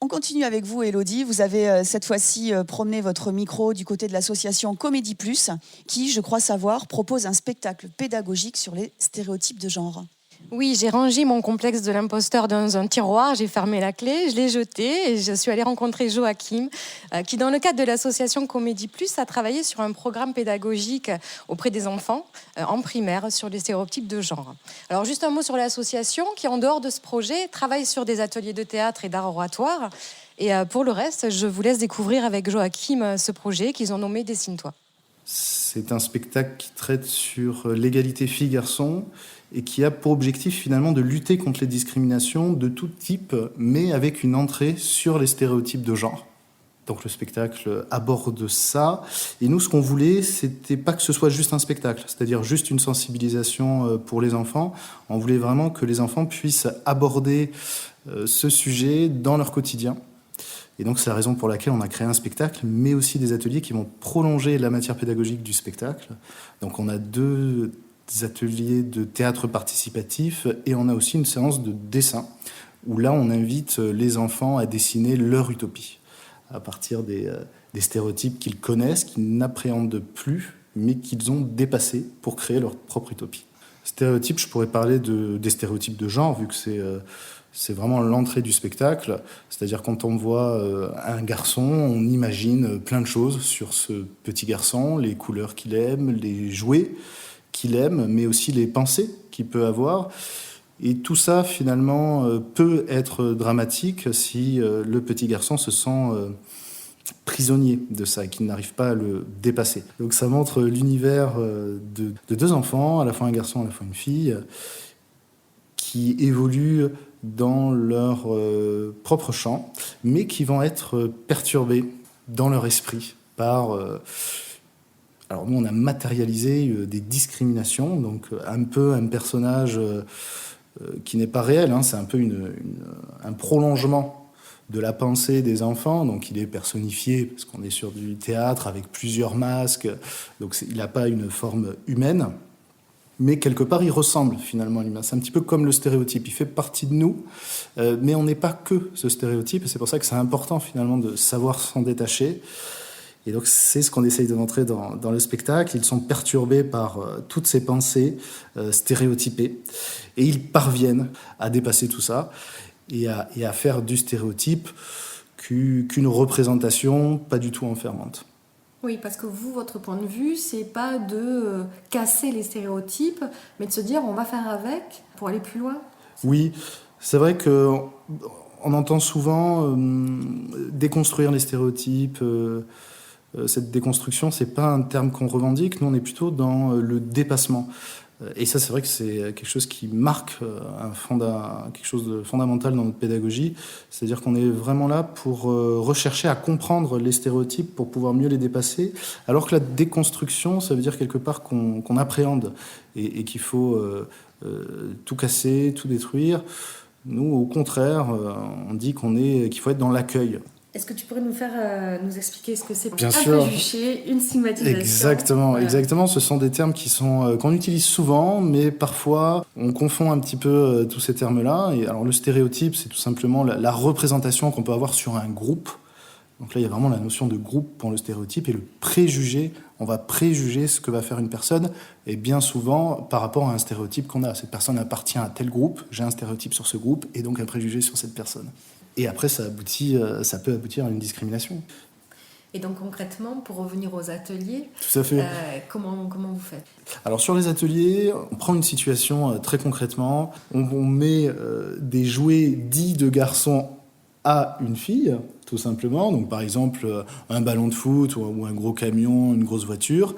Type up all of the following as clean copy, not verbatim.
On continue avec vous, Élodie. Vous avez cette fois-ci promené votre micro du côté de l'association Comédie Plus, qui, je crois savoir, propose un spectacle pédagogique sur les stéréotypes de genre. Oui, j'ai rangé mon complexe de l'imposteur dans un tiroir, j'ai fermé la clé, je l'ai jeté et je suis allée rencontrer Joachim, qui, dans le cadre de l'association Comédie Plus, a travaillé sur un programme pédagogique auprès des enfants en primaire sur les stéréotypes de genre. Alors, juste un mot sur l'association qui, en dehors de ce projet, travaille sur des ateliers de théâtre et d'art oratoire. Et pour le reste, je vous laisse découvrir avec Joachim ce projet qu'ils ont nommé Dessine-toi. C'est un spectacle qui traite sur l'égalité filles-garçons et qui a pour objectif finalement de lutter contre les discriminations de tout type, mais avec une entrée sur les stéréotypes de genre. Donc le spectacle aborde ça. Et nous, ce qu'on voulait, c'était pas que ce soit juste un spectacle, c'est-à-dire juste une sensibilisation pour les enfants. On voulait vraiment que les enfants puissent aborder ce sujet dans leur quotidien. Et donc c'est la raison pour laquelle on a créé un spectacle, mais aussi des ateliers qui vont prolonger la matière pédagogique du spectacle. Donc on a 2 ateliers de théâtre participatif et on a aussi une séance de dessin, où là on invite les enfants à dessiner leur utopie, à partir des stéréotypes qu'ils connaissent, qu'ils n'appréhendent plus, mais qu'ils ont dépassés pour créer leur propre utopie. Stéréotypes, je pourrais parler des stéréotypes de genre, vu que c'est vraiment l'entrée du spectacle. C'est-à-dire quand on voit un garçon, on imagine plein de choses sur ce petit garçon, les couleurs qu'il aime, les jouets qu'il aime, mais aussi les pensées qu'il peut avoir. Et tout ça, finalement, peut être dramatique si le petit garçon se sent prisonnier de ça et qu'il n'arrive pas à le dépasser. Donc ça montre l'univers de 2 enfants, à la fois un garçon, à la fois une fille, qui évoluent dans leur propre champ, mais qui vont être perturbés dans leur esprit par... Alors nous, on a matérialisé des discriminations, donc un peu un personnage qui n'est pas réel, hein, c'est un peu un prolongement de la pensée des enfants, donc il est personnifié, parce qu'on est sur du théâtre avec plusieurs masques, donc il n'a pas une forme humaine. Mais quelque part, il ressemble finalement à l'humain. C'est un petit peu comme le stéréotype. Il fait partie de nous, mais on n'est pas que ce stéréotype. Et c'est pour ça que c'est important finalement de savoir s'en détacher. Et donc c'est ce qu'on essaye de montrer dans le spectacle. Ils sont perturbés par toutes ces pensées stéréotypées. Et ils parviennent à dépasser tout ça et à faire du stéréotype qu'une représentation pas du tout enfermante. Oui, parce que vous, votre point de vue, c'est pas de casser les stéréotypes, mais de se dire on va faire avec pour aller plus loin. Oui, c'est vrai qu'on entend souvent déconstruire les stéréotypes. Cette déconstruction, c'est pas un terme qu'on revendique. Nous, on est plutôt dans le dépassement. Et ça, c'est vrai que c'est quelque chose qui marque quelque chose de fondamental dans notre pédagogie. C'est-à-dire qu'on est vraiment là pour rechercher à comprendre les stéréotypes pour pouvoir mieux les dépasser. Alors que la déconstruction, ça veut dire quelque part qu'on appréhende et qu'il faut tout casser, tout détruire. Nous, au contraire, on dit qu'il faut être dans l'accueil. Est-ce que tu pourrais nous expliquer ce que c'est Bien un sûr. préjugé, une stigmatisation? Exactement, Voilà. exactement. Ce sont des termes qu'on utilise souvent, mais parfois on confond un petit peu tous ces termes-là. Et alors le stéréotype, c'est tout simplement la représentation qu'on peut avoir sur un groupe. Donc là, il y a vraiment la notion de groupe pour le stéréotype et le préjugé. On va préjuger ce que va faire une personne, et bien souvent par rapport à un stéréotype qu'on a. Cette personne appartient à tel groupe, j'ai un stéréotype sur ce groupe, et donc un préjugé sur cette personne. Et après, ça peut aboutir à une discrimination. Et donc concrètement, pour revenir aux ateliers, Tout à fait. comment vous faites? Alors sur les ateliers, on prend une situation très concrètement. On met des jouets dits de garçons à une fille, tout simplement. Donc par exemple, un ballon de foot ou un gros camion, une grosse voiture.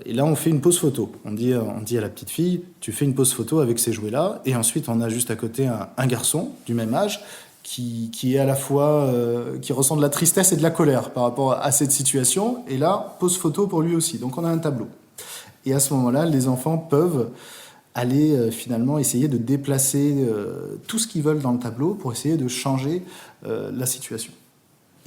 Et là, on fait une pause photo. On dit à la petite fille, tu fais une pause photo avec ces jouets-là. Et ensuite, on a juste à côté un garçon du même âge qui est à la fois, qui ressent de la tristesse et de la colère par rapport à cette situation. Et là, pose photo pour lui aussi. Donc on a un tableau. Et à ce moment-là, les enfants peuvent aller finalement essayer de déplacer tout ce qu'ils veulent dans le tableau pour essayer de changer la situation.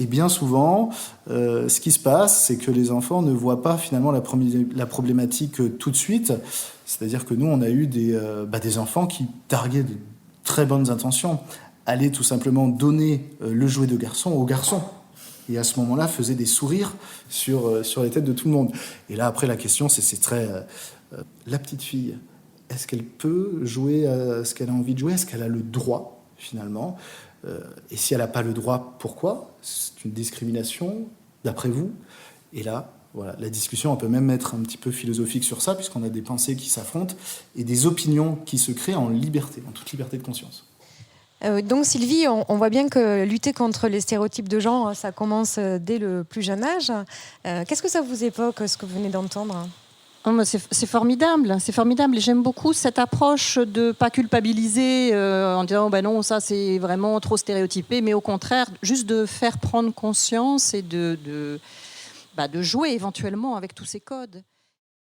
Et bien souvent, ce qui se passe, c'est que les enfants ne voient pas finalement la problématique tout de suite. C'est-à-dire que nous, on a eu des enfants qui targuaient de très bonnes intentions. allait tout simplement donner le jouet de garçon au garçon. Et à ce moment-là, faisait des sourires sur les têtes de tout le monde. Et là, après, la question, c'est très... la petite fille, est-ce qu'elle peut jouer à ce qu'elle a envie de jouer? Est-ce qu'elle a le droit, finalement? Et si elle n'a pas le droit, pourquoi? C'est une discrimination, d'après vous? Et là, voilà, la discussion, elle peut même être un petit peu philosophique sur ça, puisqu'on a des pensées qui s'affrontent et des opinions qui se créent en liberté, en toute liberté de conscience. Donc Sylvie, on voit bien que lutter contre les stéréotypes de genre, ça commence dès le plus jeune âge. Qu'est-ce que ça vous évoque, ce que vous venez d'entendre? C'est formidable, c'est formidable. Et j'aime beaucoup cette approche de pas culpabiliser en disant ben non, ça c'est vraiment trop stéréotypé, mais au contraire, juste de faire prendre conscience et de jouer éventuellement avec tous ces codes.